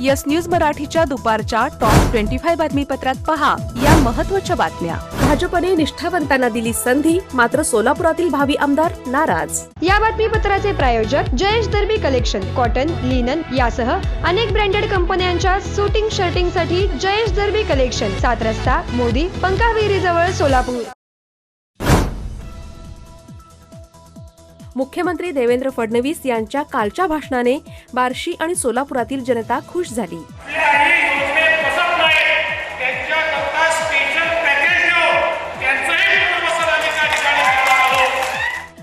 Yes news मराठीच्या दुपारच्या top 25 बातमीपत्रात पहा या महत्त्वाच्या बातम्या। भाजपने निष्ठावंतांना दिली संधी, मात्र सोलापुरातील भावी आमदार नाराज। या बातमीपत्राचे प्रायोजक जयेश दर्बी कलेक्शन, कॉटन, लिनन यासह अनेक ब्रँडेड कंपन्यांच्या शूटिंग शर्टिंगसाठी जयेश दर्बी कलेक्शन, 7 रस्ता मोदी पंकाविहिरी जवळ सोलापूर। मुख्यमंत्री देवेंद्र फडणवीस यांच्या कालच्या भाषणाने बार्शी आणि सोलापुरातील जनता खुश झाली।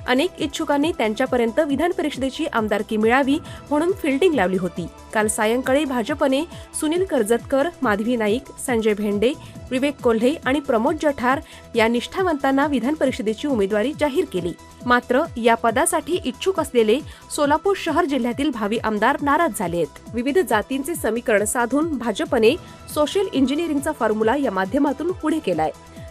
अनेक इच्छुकांनी त्यांच्यापर्यंत विधान परिषदेची आमदारकी मिळावी म्हणून फिल्डिंग लावली होती। काल सायंकाळी भाजपने सुनील कर्जतकर, माधवी नाईक, संजय भेंडे, विवेक कोल्हे आणि प्रमोद जठार या निष्ठावंतांना विधान परिषदेची उमेदवारी जाहीर केली। मात्र या पदासाठी इच्छुक असलेले सोलापूर शहर जिल्ह्यातील भावी आमदार नाराज झाले आहेत। विविध जातींचे समीकरण साधून भाजपने सोशल इंजिनिअरिंगचा फॉर्म्युला या माध्यमातून पुढे केलाय।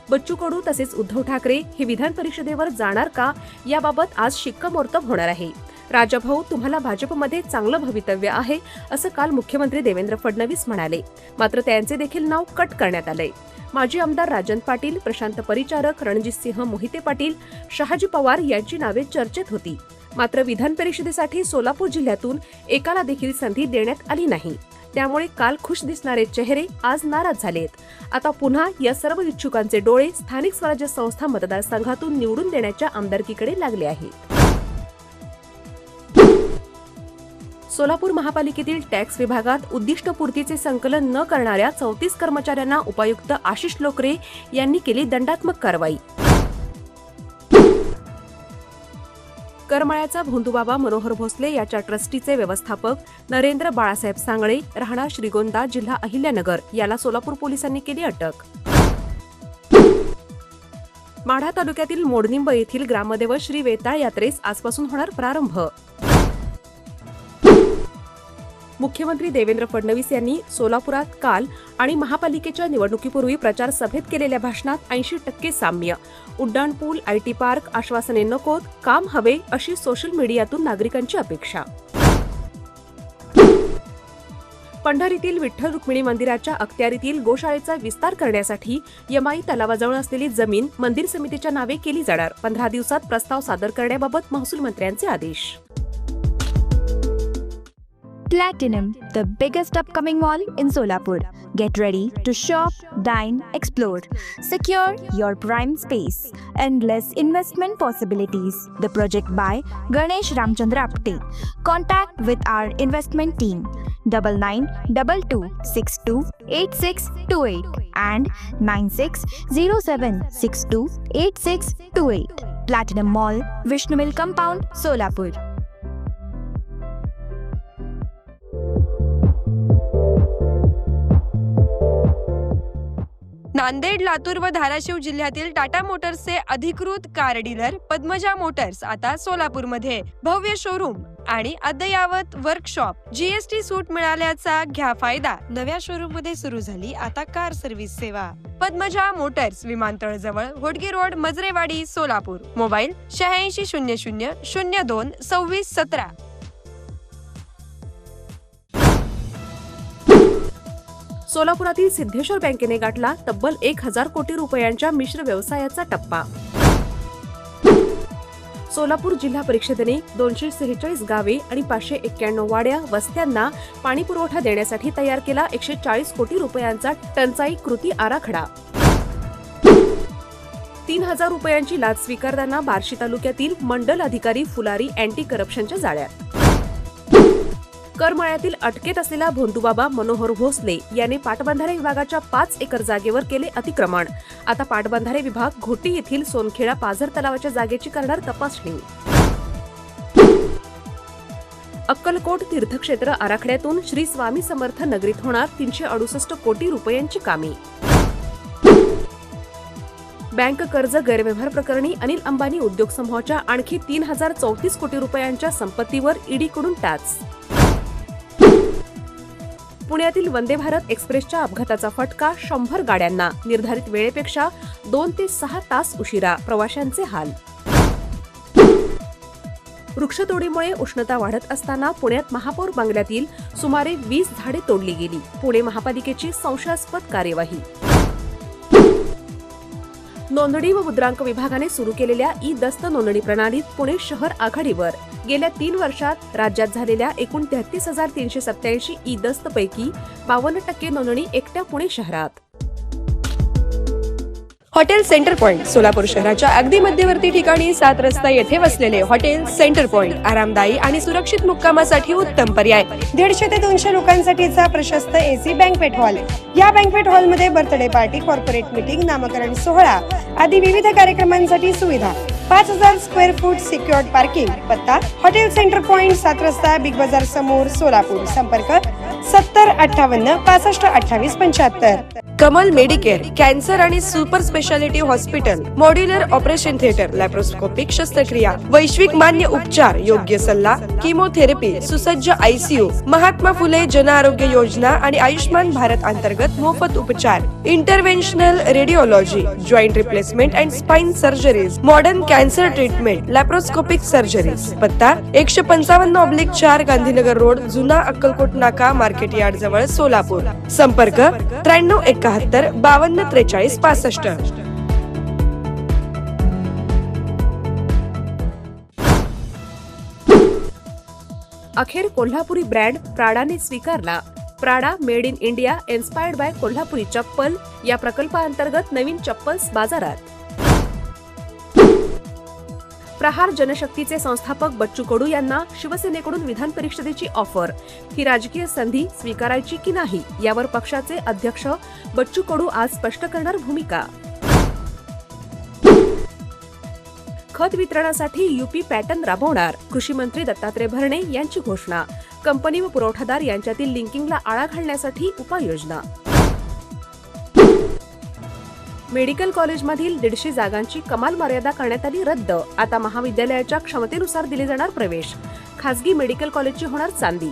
बच्चू कडू तसेच उद्धव ठाकरे हे विधान परिषदेवर जाणार का याबाबत आज शिक्कामोर्तब होणार आहे। राजाभाऊ, तुम्हाला भाजपमध्ये चांगलं भवितव्य आहे असं काल मुख्यमंत्री देवेंद्र फडणवीस म्हणाले। मात्र त्यांचे देखील नाव कट करण्यात आलंय। माजी आमदार राजन पाटील, प्रशांत परिचारक, रणजितसिंह मोहिते पाटील, शहाजी पवार यांची नावे चर्चेत होती। मात्र विधान परिषदेसाठी सोलापूर जिल्ह्यातून एकाला देखील संधी देण्यात आली नाही। त्यामुळे काल खुश दिसणारे चेहरे आज नाराज झालेत। आता पुन्हा या सर्व इच्छुकांचे डोळे स्थानिक स्वराज्य संस्था मतदारसंघातून निवडून देण्याच्या आमदारकीकडे लागले आहेत। सोलापूर महापालिकेतील टॅक्स विभागात उद्दिष्टपूर्तीचे संकलन न करणाऱ्या 34 कर्मचाऱ्यांना उपायुक्त आशिष लोकरे यांनी केली दंडात्मक कारवाई। करमाळ्याचा भोंदूबाबा मनोहर भोसले याच्या ट्रस्टीचे व्यवस्थापक नरेंद्र बाळासाहेब सांगळे, राहणार श्रीगोंदा, जिल्हा अहिल्यानगर याला सोलापूर पोलिसांनी केली अटक। माढा तालुक्यातील मोडनिंब येथील ग्रामदेवत श्री वेताळ यात्रेस आजपासून होणार प्रारंभ। मुख्यमंत्री देवेंद्र फडणवीस यांनी सोलापुरात काल आणि महापालिकेच्या निवडणुकीपूर्वी प्रचार सभेत केलेल्या भाषणात 80% साम्य। उड्डाणपूल, आयटी पार्क, आश्वासने नकोत, काम हवे अशी सोशल मीडियातून नागरिकांची अपेक्षा। पंढरीतील विठ्ठल रुक्मिणी मंदिराच्या अखत्यारीतील गोशाळेचा विस्तार करण्यासाठी यमाई तलावाजवळ असलेली जमीन मंदिर समितीच्या नावे केली जाणार। 15 दिवसात प्रस्ताव सादर करण्याबाबत महसूल मंत्र्यांचे आदेश। Platinum, the biggest upcoming mall in Solapur. Get ready to shop, dine, explore. Secure your prime space. Endless investment possibilities. The project by Ganesh Ramchandra Apte. Contact with our investment team 9922628628 and 9607628628. Platinum Mall, Vishnu Mill Compound, Solapur. Nanded, Latur व धाराशिव जिल्ह्यातील टाटा मोटर्सचे अधिकृत car dealer Padmaja Motors आता सोलापूरमध्ये भव्य showroom आणि अद्ययावत workshop, GST सूट मिळाल्याचा घ्या फायदा। नव्या शोरूम मध्ये सुरू झाली आता कार सर्व्हिस सेवा। पद्मजा मोटर्स, विमानतळ जवळ, होडगी रोड, मजरेवाडी, सोलापूर। मोबाईल 8600022617। सोलापुरातील सिद्धेश्वर बँकेने गाठला तब्बल 1000 कोटी रुपयांच्या मिश्र व्यवसायाचा टप्पा। सोलापूर जिल्हा परिषदेने 246 गावे आणि 591 वाड्या वस्त्यांना पाणी पुरवठा देण्यासाठी तयार केला 140 कोटी रुपयांचा टंचाई कृती आराखडा। 3000 रुपयांची लाच स्वीकारताना बार्शी तालुक्यातील मंडल अधिकारी फुलारी अँटी करप्शनच्या जाळ्यात। करमाळ्यातील अटकेत असलेला भोंदूबाबा मनोहर भोसले याने पाटबंधारे विभागाच्या 5 एकर जागेवर केले अतिक्रमण। आता पाटबंधारे विभाग घोटी येथील सोनखेडा पाझर तलावाच्या जागेची करणार तपासणी। अक्कलकोट तीर्थक्षेत्र आराखड्यातून श्री स्वामी समर्थ नगरीत होणार 368 कोटी रुपयांची कामे। बँक कर्ज गैरव्यवहार प्रकरणी अनिल अंबानी उद्योग समूहाच्या आणखी 3034 कोटी रुपयांच्या संपत्तीवर ईडीकडून टाच। पुण्यातील वंदे भारत एक्सप्रेसच्या अपघाताचा फटका 100 गाड्यांना, निर्धारित वेळेपेक्षा 2 ते 6 तास उशिरा, प्रवाशांचे हाल। वृक्षतोडीमुळे उष्णता वाढत असताना पुण्यात महापौर बंगल्यातील सुमारे 20 झाडे तोडली गेली. पुणे महापालिकेची संशयास्पद कार्यवाही. नोंदणी व मुद्रांक विभागाने सुरू केलेल्या ई दस्त नोंदणी प्रणालीत पुणे शहर आघाडीवर. गेल्या 3 वर्षात राज्यात झालेल्या एकूण 33,387 ई दस्त पैकी 52% नोंदणी एकट्या पुणे शहरात. हॉटेल सेंटर पॉइंट सोलापूर शहराच्या अगदी मध्यवर्ती ठिकाणी 7 रस्ता येथे वसलेले हॉटेल सेंटर पॉइंट आरामदायी आणि सुरक्षित मुक्कामासाठी उत्तम पर्याय. 150 ते 200 लोकांसाठीचा प्रशस्त एसी बँक्वेट हॉल. या बँक्वेट हॉलमध्ये बर्थडे पार्टी, कॉर्पोरेट मीटिंग, नामकरण सोहळा आदी विविध कार्यक्रमांसाठी सुविधा. 5000 स्क्वेअर फूट सिक्युअर्ड पार्किंग. पत्ता हॉटेल सेंटर पॉइंट, 7 रस्ता, बिग बाजार समोर, सोलापूर. संपर्क 7058 65 28 75. कमल मेडिकेअर कॅन्सर आणि super speciality hospital, modular operation theatre, laparoscopic शस्त्रक्रिया, वैश्विक मान्य उपचार, योग्य सल्ला, किमोथेरपी, सुसज्ज ICU, महात्मा फुले जन आरोग्य योजना आणि आयुष्मान भारत अंतर्गत मोफत उपचार, interventional radiology, joint replacement and spine surgeries, modern cancer treatment, laparoscopic surgeries. पत्ता 155/4 गांधीनगर रोड, जुना अक्कलकोट नाका, मार्केट यार्ड जवळ, सोलापूर. संपर्क 9371 52 43 65. अखेर कोल्हापुरी ब्रँड प्राडाने स्वीकारला. Prada made in India inspired bye Kolhapuri चप्पल या प्रकल्पाअंतर्गत नवीन चप्पल्स बाजारात. प्रहार जनशक्तीचे संस्थापक बच्चू कडू यांना शिवसेनेकडून विधान परिषदेची ऑफर. ही राजकीय संधी स्वीकारायची की नाही यावर पक्षाचे अध्यक्ष बच्चू कडू आज स्पष्ट करणार भूमिका. खत वितरणासाठी यूपी पॅटर्न राबवणार. कृषी मंत्री दत्तात्रय भरणे यांची घोषणा. कंपनी व पुरवठादार यांच्यातील लिंकिंगला आळा घालण्यासाठी उपाययोजना. मेडिकल कॉलेजमधील 150 जागांची कमाल मर्यादा करण्यात आली रद्द. आता महाविद्यालयाच्या क्षमतेनुसार दिले जाणार प्रवेश. खासगी मेडिकल कॉलेजची होणार चांदी.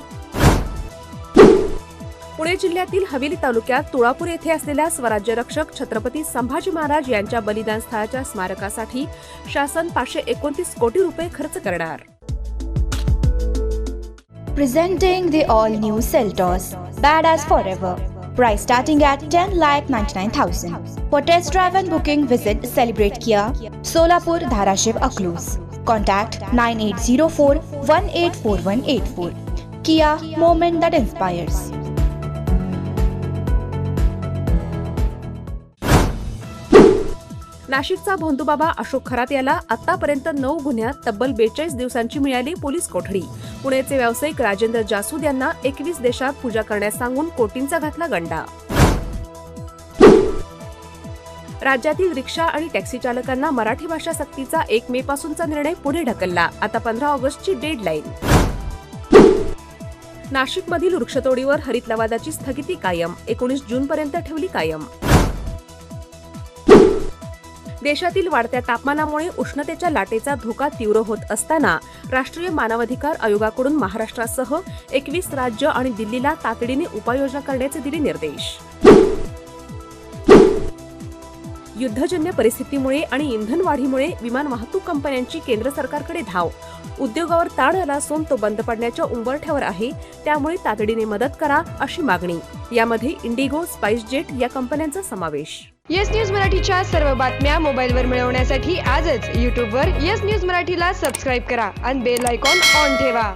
पुणे जिल्ह्यातील हवेली तालुक्यात तुळापूर येथे असलेल्या स्वराज्य रक्षक छत्रपती संभाजी महाराज यांच्या बलिदान स्थळाच्या स्मारकासाठी शासन 529 कोटी रुपये खर्च करणार. Presenting the all-new Seltos, badass forever. Price starting at 10,99,000. For test drive and booking, visit Celebrate Kia, Solapur, Dharashiv, Aklus. Contact 9804 184184. Kia, moment that inspires. नाशिकचा भोंदूबाबा अशोक खरात याला आतापर्यंत 9 गुन्ह्यात तब्बल 42 दिवसांची मिळाली पोलीस कोठडी. पुण्याचे व्यावसायिक राजेंद्र जासूद यांना 21 देशात पूजा करण्यास सांगून कोटींचा घातला गंडा. राज्यातील रिक्षा आणि टॅक्सी चालकांना मराठी भाषा सक्तीचा 1 मे पासूनचा निर्णय पुढे ढकलला. आता 15 ऑगस्टची डेडलाईन. नाशिकमधील वृक्षतोडीवर हरित लवादाची स्थगिती कायम. 19 जूनपर्यंत ठेवली कायम. देशातील वाढत्या तापमानामुळे उष्णतेच्या लाटेचा धोका तीव्र होत असताना राष्ट्रीय मानवाधिकार आयोगाकडून महाराष्ट्रासह 21 राज्य आणि दिल्लीला तातडीने उपाययोजना करण्याचे दिले निर्देश. युद्धजन्य परिस्थितीमुळे आणि इंधन वाढीमुळे विमान वाहतूक कंपन्यांची केंद्र सरकारकडे धाव. उद्योगावर ताण आला असून तो बंद पडण्याच्या उंबरठ्यावर आहे. त्यामुळे तातडीने मदत करा अशी मागणी. यामध्ये इंडिगो, स्पाइसजेट या कंपन्यांचा समावेश. येस न्यूज मराठीच्या सर्व बातम्या मोबाईलवर मिळवण्यासाठी आजच YouTubeवर येस न्यूज मराठीला सबस्क्राईब करा आणि बेल आयकॉन ऑन ठेवा.